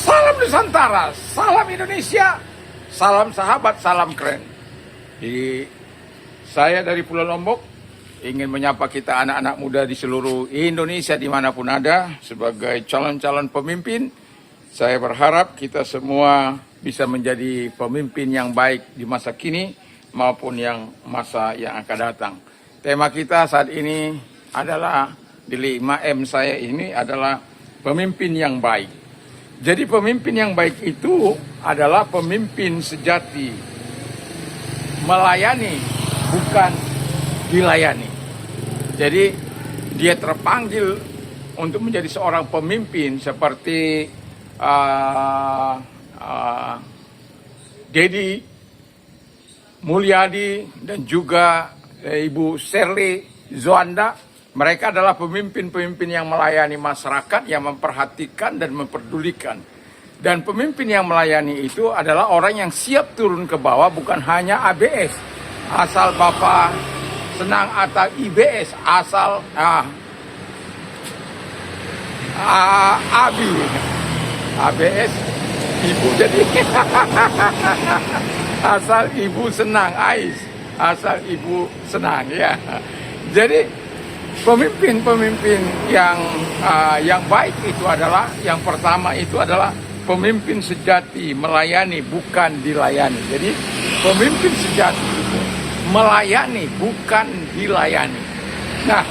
Salam Nusantara, salam Indonesia, salam sahabat, salam keren. Saya dari Pulau Lombok ingin menyapa kita anak-anak muda di seluruh Indonesia dimanapun ada sebagai calon-calon pemimpin. Saya berharap kita semua bisa menjadi pemimpin yang baik di masa kini maupun yang masa yang akan datang. Tema kita saat ini adalah di 5M saya ini adalah pemimpin yang baik. Jadi pemimpin yang baik itu adalah pemimpin sejati, melayani bukan dilayani. Jadi dia terpanggil untuk menjadi seorang pemimpin seperti Dedi Mulyadi dan juga Ibu Shirley Zoanda. Mereka adalah pemimpin-pemimpin yang melayani masyarakat, yang memperhatikan dan memperdulikan. Dan pemimpin yang melayani itu adalah orang yang siap turun ke bawah, bukan hanya ABS. Asal Bapak senang atau IBS, asal ABI. ABS, Ibu jadi. Asal Ibu senang, AIS. Asal Ibu senang, ya. Jadi pemimpin-pemimpin yang baik itu adalah, yang pertama itu adalah pemimpin sejati, melayani bukan dilayani. Jadi pemimpin sejati itu melayani bukan dilayani. Nah,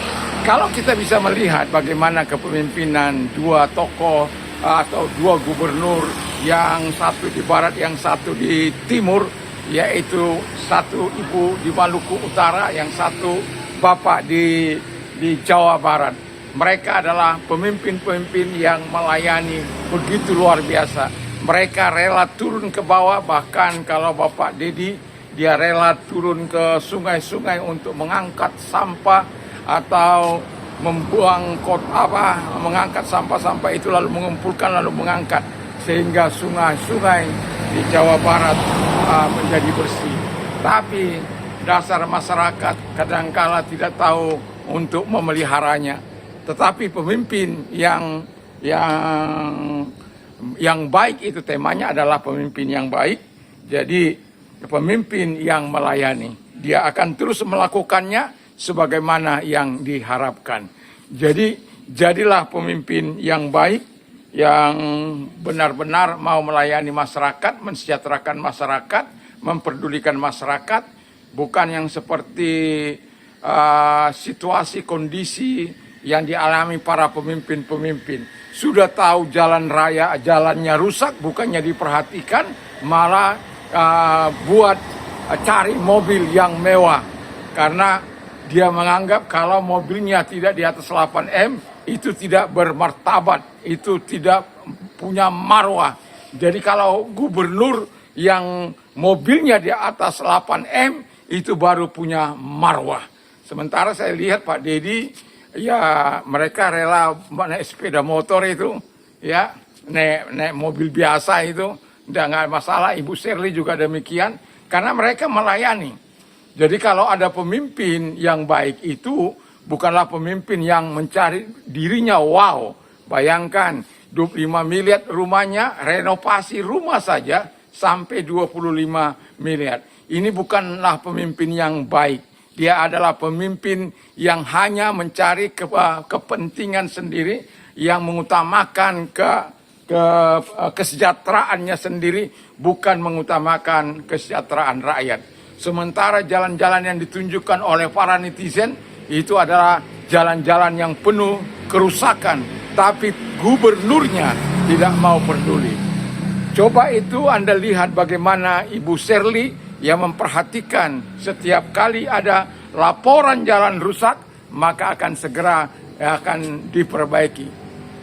kalau kita bisa melihat bagaimana kepemimpinan dua tokoh atau dua gubernur, yang satu di barat, yang satu di timur, yaitu satu ibu di Maluku Utara, yang satu bapak di Jawa Barat. Mereka adalah pemimpin-pemimpin yang melayani begitu luar biasa. Mereka rela turun ke bawah, bahkan kalau Bapak Dedi, dia rela turun ke sungai-sungai untuk mengangkat sampah atau membuang mengangkat sampah-sampah itu, lalu mengumpulkan, lalu mengangkat, sehingga sungai-sungai di Jawa Barat menjadi bersih. Tapi dasar masyarakat kadangkala tidak tahu untuk memeliharanya. Tetapi pemimpin yang baik itu temanya adalah pemimpin yang baik. Jadi pemimpin yang melayani, dia akan terus melakukannya sebagaimana yang diharapkan. Jadi jadilah pemimpin yang baik, yang benar-benar mau melayani masyarakat, mensejahterakan masyarakat, memperdulikan masyarakat, bukan yang seperti situasi kondisi yang dialami para pemimpin-pemimpin. Sudah tahu jalan raya, jalannya rusak, bukannya diperhatikan, malah buat cari mobil yang mewah. Karena dia menganggap kalau mobilnya tidak di atas 8M, itu tidak bermartabat, itu tidak punya marwah. Jadi kalau gubernur yang mobilnya di atas 8M, itu baru punya marwah. Sementara saya lihat Pak Dedi, ya mereka rela naik sepeda motor itu, ya naik mobil biasa itu, nggak masalah. Ibu Shirley juga demikian, karena mereka melayani. Jadi kalau ada pemimpin yang baik itu, bukanlah pemimpin yang mencari dirinya, wow. Bayangkan, 25 miliar rumahnya, renovasi rumah saja sampai 25 miliar. Ini bukanlah pemimpin yang baik. Dia adalah pemimpin yang hanya mencari kepentingan sendiri, yang mengutamakan kesejahteraannya sendiri, bukan mengutamakan kesejahteraan rakyat. Sementara jalan-jalan yang ditunjukkan oleh para netizen itu adalah jalan-jalan yang penuh kerusakan, tapi gubernurnya tidak mau peduli. Coba itu Anda lihat bagaimana Ibu Shirley yang memperhatikan setiap kali ada laporan jalan rusak, maka akan segera akan diperbaiki.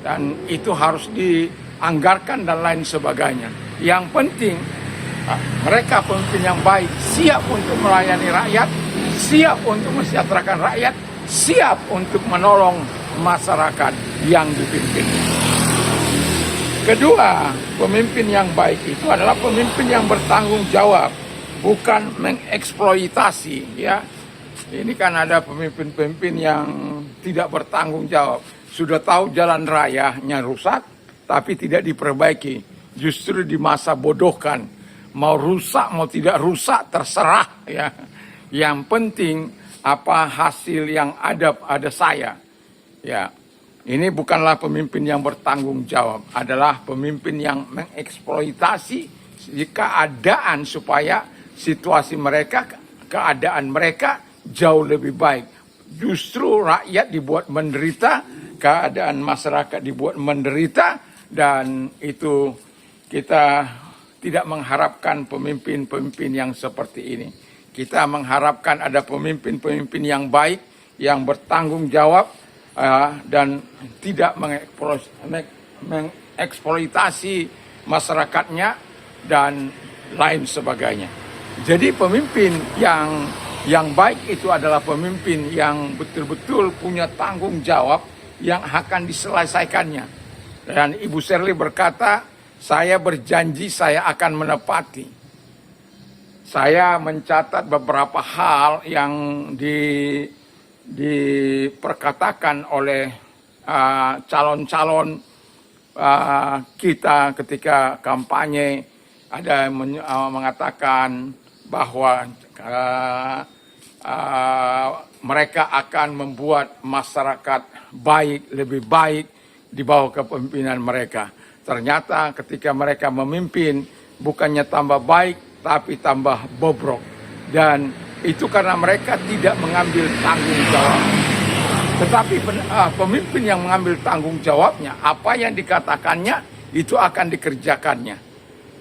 Dan itu harus dianggarkan dan lain sebagainya. Yang penting, mereka pemimpin yang baik, siap untuk melayani rakyat, siap untuk mensejahterakan rakyat, siap untuk menolong masyarakat yang dipimpin. Kedua, pemimpin yang baik itu adalah pemimpin yang bertanggung jawab, bukan mengeksploitasi, ya. Ini kan ada pemimpin-pemimpin yang tidak bertanggung jawab. Sudah tahu jalan rayanya rusak, tapi tidak diperbaiki. justru di masa bodohkan. Mau rusak, mau tidak rusak, terserah ya. Yang penting apa hasil yang ada saya. Ya, ini bukanlah pemimpin yang bertanggung jawab, adalah pemimpin yang mengeksploitasi keadaan supaya situasi mereka, keadaan mereka jauh lebih baik. Justru rakyat dibuat menderita, keadaan masyarakat dibuat menderita, dan itu kita tidak mengharapkan pemimpin-pemimpin yang seperti ini. Kita mengharapkan ada pemimpin-pemimpin yang baik, yang bertanggung jawab, dan tidak mengeksploitasi masyarakatnya dan lain sebagainya. Jadi pemimpin yang baik itu adalah pemimpin yang betul-betul punya tanggung jawab yang akan diselesaikannya. Dan Ibu Shirley berkata, saya berjanji saya akan menepati. Saya mencatat beberapa hal yang diperkatakan oleh calon-calon kita ketika kampanye. Ada yang mengatakan bahwa mereka akan membuat masyarakat baik, lebih baik di bawah kepemimpinan mereka. Ternyata ketika mereka memimpin, bukannya tambah baik, tapi tambah bobrok. Dan itu karena mereka tidak mengambil tanggung jawab. Tetapi pemimpin yang mengambil tanggung jawabnya, apa yang dikatakannya, itu akan dikerjakannya.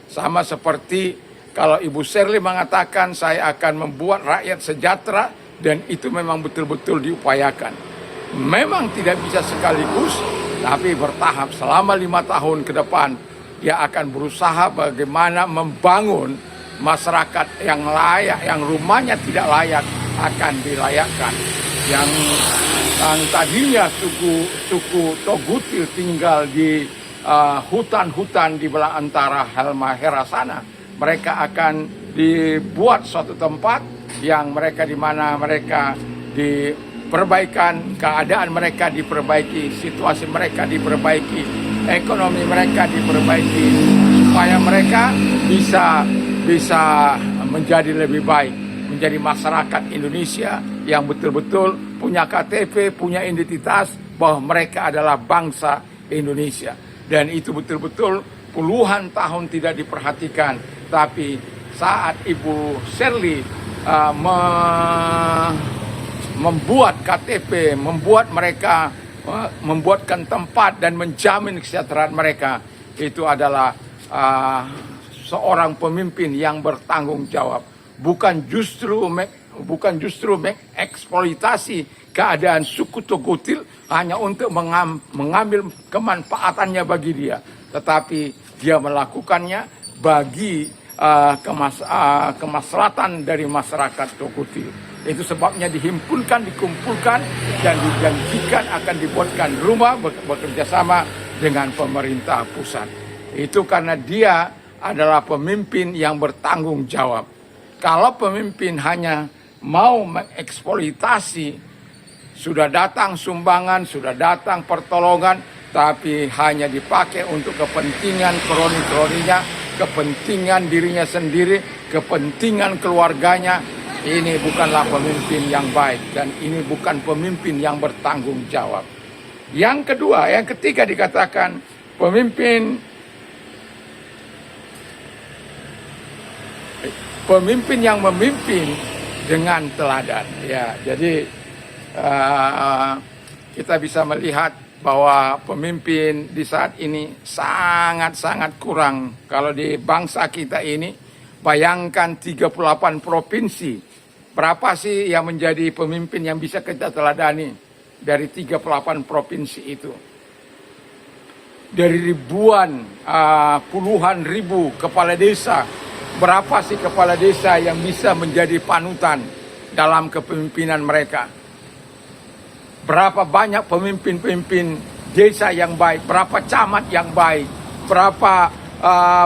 Sama seperti kalau Ibu Shirley mengatakan, saya akan membuat rakyat sejahtera, dan itu memang betul-betul diupayakan. Memang tidak bisa sekaligus, tapi bertahap selama 5 tahun ke depan, dia akan berusaha bagaimana membangun masyarakat yang layak, yang rumahnya tidak layak akan dilayakkan. Yang tadinya suku Togutil tinggal di hutan-hutan di belah antara Halmahera sana, mereka akan dibuat suatu tempat yang mereka di mana mereka diperbaikan, keadaan mereka diperbaiki, situasi mereka diperbaiki, ekonomi mereka diperbaiki, supaya mereka bisa menjadi lebih baik, menjadi masyarakat Indonesia yang betul-betul punya KTP, punya identitas bahwa mereka adalah bangsa Indonesia. Dan itu betul-betul puluhan tahun tidak diperhatikan. Tapi saat Ibu Shirley membuat KTP, membuatkan tempat dan menjamin kesejahteraan mereka, itu adalah seorang pemimpin yang bertanggung jawab, bukan justru mengeksploitasi keadaan suku Togutil hanya untuk mengambil kemanfaatannya bagi dia, tetapi dia melakukannya bagi kemaslahatan dari masyarakat Togutil. Itu sebabnya dikumpulkan dan dijanjikan akan dibuatkan rumah bekerja sama dengan pemerintah pusat. Itu karena dia adalah pemimpin yang bertanggung jawab. Kalau pemimpin hanya mau mengeksploitasi, sudah datang sumbangan, sudah datang pertolongan, tapi hanya dipakai untuk kepentingan kroni-kroninya, kepentingan dirinya sendiri, kepentingan keluarganya, ini bukanlah pemimpin yang baik, dan ini bukan pemimpin yang bertanggung jawab. Yang kedua, yang ketiga dikatakan pemimpin yang memimpin dengan teladan. Ya, jadi kita bisa melihat bahwa pemimpin di saat ini sangat-sangat kurang. Kalau di bangsa kita ini, bayangkan 38 provinsi. Berapa sih yang menjadi pemimpin yang bisa kita teladani dari 38 provinsi itu? Dari ribuan, puluhan ribu kepala desa, berapa sih kepala desa yang bisa menjadi panutan dalam kepemimpinan mereka? Berapa banyak pemimpin-pemimpin desa yang baik, berapa camat yang baik, berapa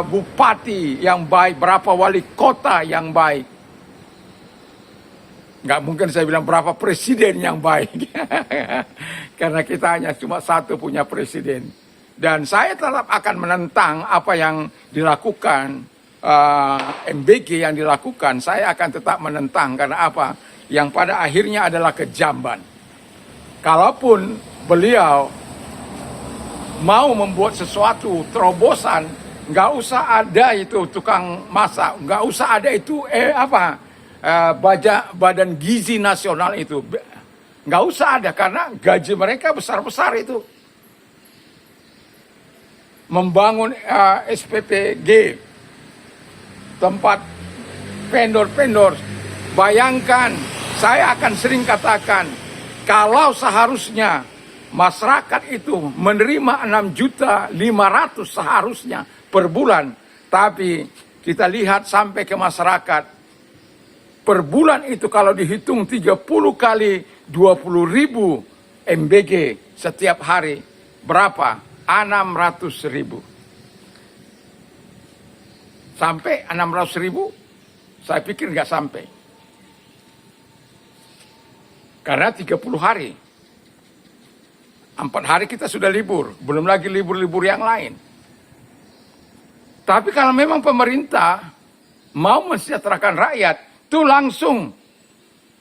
bupati yang baik, berapa wali kota yang baik. Nggak mungkin saya bilang berapa presiden yang baik. Karena kita hanya cuma satu punya presiden. Dan saya tetap akan menentang apa yang dilakukan MBG yang dilakukan. Saya akan tetap menentang karena apa? Yang pada akhirnya adalah kejamban. Kalaupun beliau mau membuat sesuatu terobosan, nggak usah ada itu tukang masak, nggak usah ada itu badan gizi nasional itu, nggak usah ada karena gaji mereka besar-besar itu. Membangun SPPG, tempat vendor-vendor. Bayangkan, saya akan sering katakan, kalau seharusnya masyarakat itu menerima 6.500.000 seharusnya per bulan, tapi kita lihat sampai ke masyarakat, per bulan itu kalau dihitung 30 kali 20.000 MBG setiap hari, berapa? 600.000. Sampai 600.000? Saya pikir nggak sampai. Karena 30 hari. 4 hari kita sudah libur. Belum lagi libur-libur yang lain. Tapi kalau memang pemerintah mau mensejahterakan rakyat, itu langsung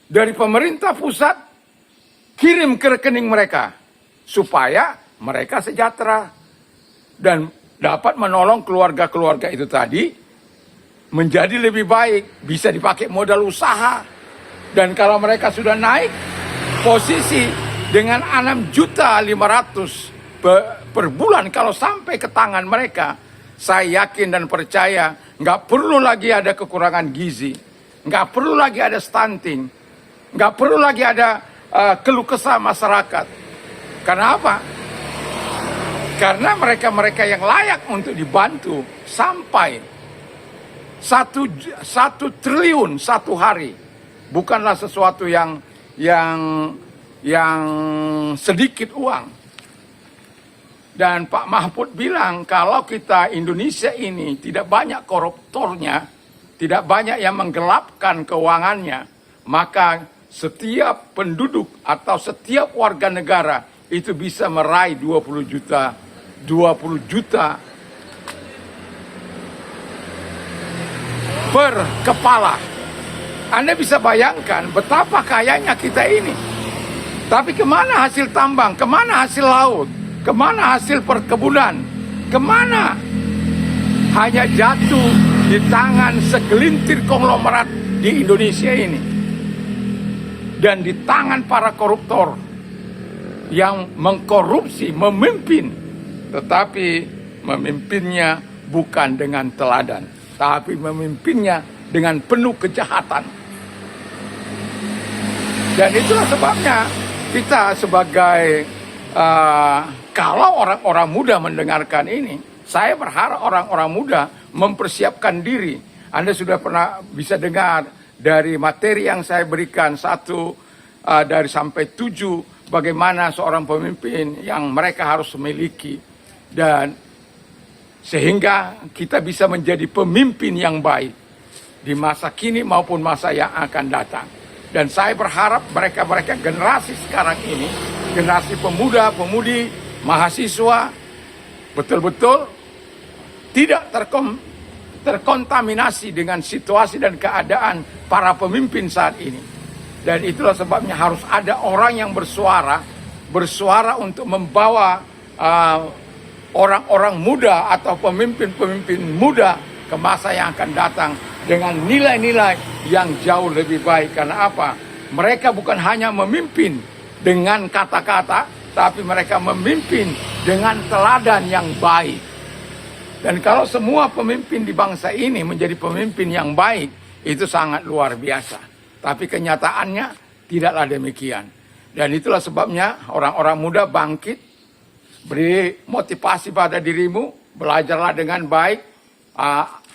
dari pemerintah pusat kirim ke rekening mereka. Supaya mereka sejahtera dan dapat menolong keluarga-keluarga itu tadi menjadi lebih baik, bisa dipakai modal usaha. Dan kalau mereka sudah naik posisi dengan 6.500.000 per bulan, kalau sampai ke tangan mereka, saya yakin dan percaya nggak perlu lagi ada kekurangan gizi, nggak perlu lagi ada stunting, nggak perlu lagi ada keluh kesah masyarakat. Karena apa? Karena mereka-mereka yang layak untuk dibantu sampai 1 triliun satu hari. Bukanlah sesuatu yang sedikit uang. Dan Pak Mahfud bilang kalau kita Indonesia ini tidak banyak koruptornya, tidak banyak yang menggelapkan keuangannya, maka setiap penduduk atau setiap warga negara itu bisa meraih 20 juta per kepala. Anda bisa bayangkan betapa kayanya kita ini. Tapi kemana hasil tambang? Kemana hasil laut? Kemana hasil perkebunan? Kemana? Hanya jatuh di tangan segelintir konglomerat di Indonesia ini. Dan di tangan para koruptor yang mengkorupsi, memimpin. Tetapi memimpinnya bukan dengan teladan, tapi memimpinnya dengan penuh kejahatan. Dan itulah sebabnya kita sebagai kalau orang-orang muda mendengarkan ini, saya berharap orang-orang muda mempersiapkan diri. Anda sudah pernah bisa dengar dari materi yang saya berikan 1 dari sampai 7, bagaimana seorang pemimpin yang mereka harus miliki. Dan sehingga kita bisa menjadi pemimpin yang baik di masa kini maupun masa yang akan datang. Dan saya berharap mereka-mereka generasi sekarang ini, generasi pemuda, pemudi, mahasiswa, betul-betul tidak terkontaminasi dengan situasi dan keadaan para pemimpin saat ini. Dan itulah sebabnya harus ada orang yang bersuara untuk membawa orang-orang muda atau pemimpin-pemimpin muda ke masa yang akan datang dengan nilai-nilai yang jauh lebih baik. Karena apa? Mereka bukan hanya memimpin dengan kata-kata, tapi mereka memimpin dengan teladan yang baik. Dan kalau semua pemimpin di bangsa ini menjadi pemimpin yang baik, itu sangat luar biasa. Tapi kenyataannya tidaklah demikian. Dan itulah sebabnya orang-orang muda bangkit, beri motivasi pada dirimu, belajarlah dengan baik,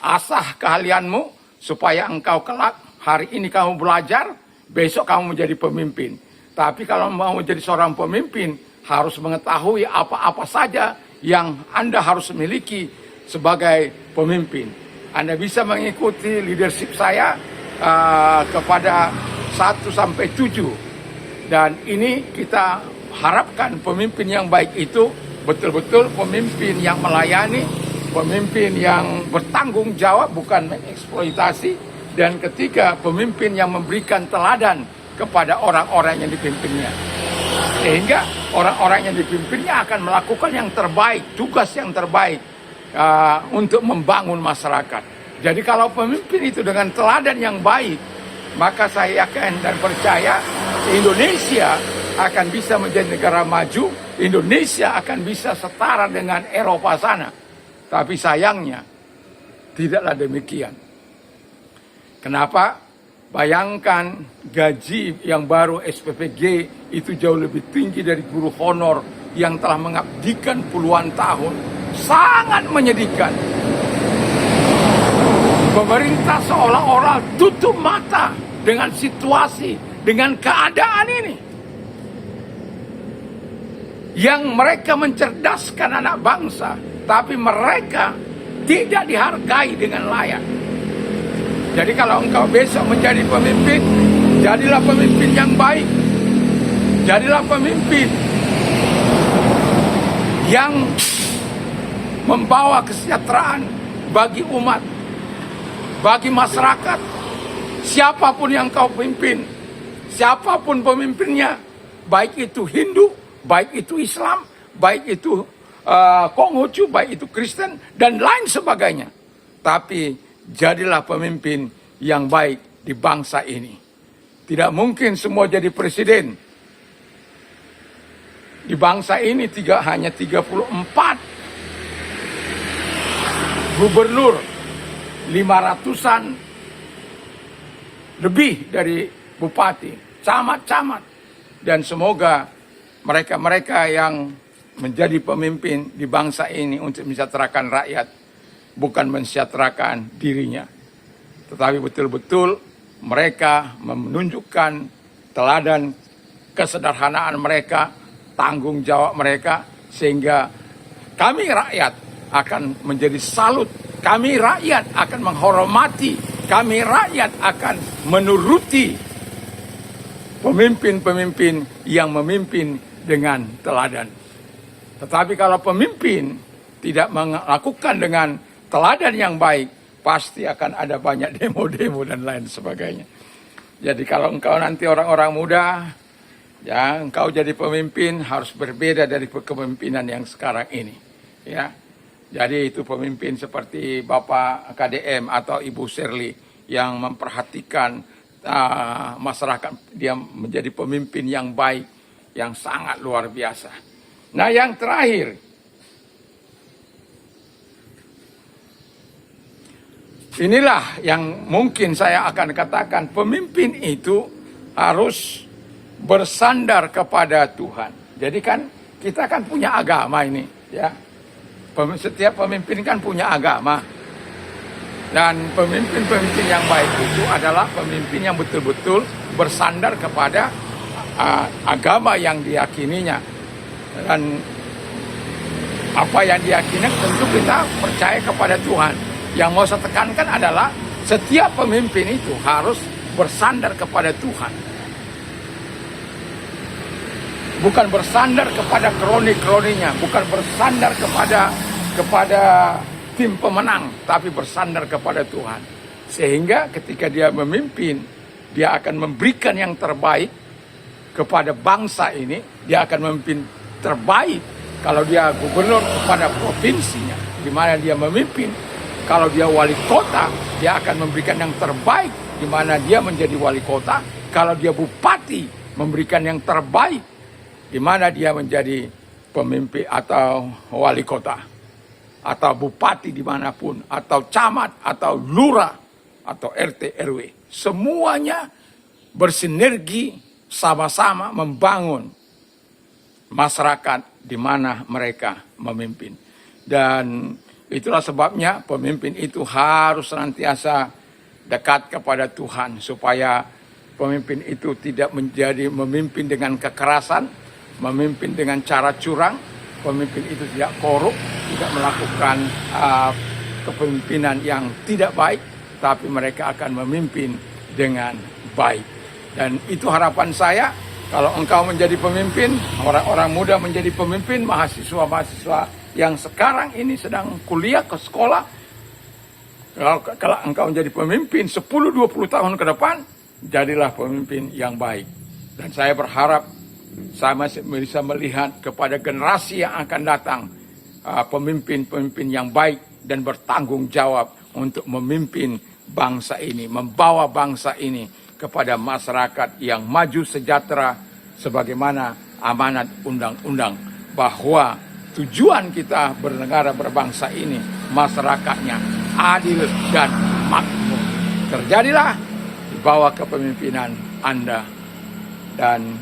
asah keahlianmu, supaya engkau kelak, hari ini kamu belajar, besok kamu menjadi pemimpin. Tapi kalau mau menjadi seorang pemimpin, harus mengetahui apa-apa saja yang Anda harus miliki sebagai pemimpin. Anda bisa mengikuti leadership saya kepada 1 sampai 7. Dan ini kita harapkan pemimpin yang baik itu betul-betul pemimpin yang melayani, pemimpin yang bertanggung jawab, bukan mengeksploitasi. Dan ketiga, pemimpin yang memberikan teladan kepada orang-orang yang dipimpinnya. Sehingga orang-orang yang dipimpinnya akan melakukan yang terbaik, tugas yang terbaik untuk membangun masyarakat. Jadi kalau pemimpin itu dengan teladan yang baik, maka saya yakin dan percaya Indonesia akan bisa menjadi negara maju, Indonesia akan bisa setara dengan Eropa sana. Tapi sayangnya, tidaklah demikian. Kenapa? Bayangkan gaji yang baru SPPG itu jauh lebih tinggi dari guru honor yang telah mengabdikan puluhan tahun. Sangat menyedihkan. Pemerintah seolah-olah tutup mata dengan situasi, dengan keadaan ini. Yang mereka mencerdaskan anak bangsa, tapi mereka tidak dihargai dengan layak. Jadi kalau engkau besok menjadi pemimpin, jadilah pemimpin yang baik. Jadilah pemimpin yang membawa kesejahteraan bagi umat, bagi masyarakat. Siapapun yang kau pimpin, siapapun pemimpinnya, baik itu Hindu, baik itu Islam, baik itu Konghucu, baik itu Kristen, dan lain sebagainya. Tapi jadilah pemimpin yang baik di bangsa ini. Tidak mungkin semua jadi presiden. Di bangsa ini hanya 34 gubernur, 500-an lebih dari bupati, camat-camat. Dan semoga mereka-mereka yang menjadi pemimpin di bangsa ini untuk mensejahterakan rakyat, bukan mensejahterakan dirinya. Tetapi betul-betul mereka menunjukkan teladan kesederhanaan mereka, tanggung jawab mereka, sehingga kami rakyat akan menjadi salut, kami rakyat akan menghormati, kami rakyat akan menuruti pemimpin-pemimpin yang memimpin dengan teladan. Tetapi kalau pemimpin tidak melakukan dengan teladan yang baik, pasti akan ada banyak demo-demo dan lain sebagainya. Jadi kalau engkau nanti orang-orang muda, ya engkau jadi pemimpin harus berbeda dari kepemimpinan yang sekarang ini. Ya, jadi itu pemimpin seperti Bapak KDM atau Ibu Shirley yang memperhatikan masyarakat, dia menjadi pemimpin yang baik, yang sangat luar biasa. Nah yang terakhir, inilah yang mungkin saya akan katakan, pemimpin itu harus bersandar kepada Tuhan. Jadi kan kita kan punya agama ini, ya. Setiap pemimpin kan punya agama. Dan pemimpin-pemimpin yang baik itu adalah pemimpin yang betul-betul bersandar kepada agama yang diyakininya. Dan apa yang diyakini tentu kita percaya kepada Tuhan. Yang mau saya tekankan adalah setiap pemimpin itu harus bersandar kepada Tuhan. Bukan bersandar kepada kroni-kroninya, bukan bersandar kepada tim pemenang, tapi bersandar kepada Tuhan. Sehingga ketika dia memimpin, dia akan memberikan yang terbaik kepada bangsa ini. Dia akan memimpin terbaik kalau dia gubernur kepada provinsinya, di mana dia memimpin. Kalau dia wali kota, dia akan memberikan yang terbaik di mana dia menjadi wali kota. Kalau dia bupati, memberikan yang terbaik di mana dia menjadi pemimpin atau wali kota, atau bupati dimanapun, atau camat, atau lurah, atau RT RW. Semuanya bersinergi sama-sama membangun masyarakat di mana mereka memimpin. Dan itulah sebabnya pemimpin itu harus senantiasa dekat kepada Tuhan, supaya pemimpin itu tidak menjadi memimpin dengan kekerasan, memimpin dengan cara curang, pemimpin itu tidak korup, tidak melakukan kepemimpinan yang tidak baik, tapi mereka akan memimpin dengan baik. Dan itu harapan saya, Kalau engkau menjadi pemimpin, orang-orang muda menjadi pemimpin, mahasiswa-mahasiswa yang sekarang ini sedang kuliah ke sekolah, kalau engkau menjadi pemimpin 10-20 tahun ke depan, jadilah pemimpin yang baik. Dan saya berharap saya masih bisa melihat kepada generasi yang akan datang, pemimpin-pemimpin yang baik dan bertanggung jawab untuk memimpin bangsa ini, membawa bangsa ini kepada masyarakat yang maju sejahtera sebagaimana amanat undang-undang, bahwa tujuan kita bernegara berbangsa ini masyarakatnya adil dan makmur. Terjadilah di bawah kepemimpinan Anda, dan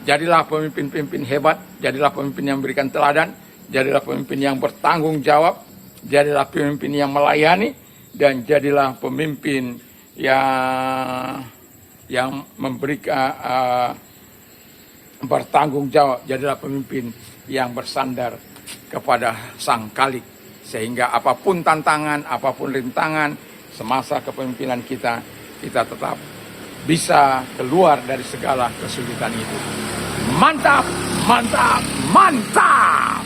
jadilah pemimpin-pemimpin hebat, jadilah pemimpin yang memberikan teladan, jadilah pemimpin yang bertanggung jawab, jadilah pemimpin yang melayani, dan jadilah pemimpin yang memberikan bertanggung jawab, jadilah pemimpin yang bersandar kepada Sang Khalik, sehingga apapun tantangan, apapun rintangan semasa kepemimpinan kita, kita tetap bisa keluar dari segala kesulitan itu. Mantap, mantap, mantap!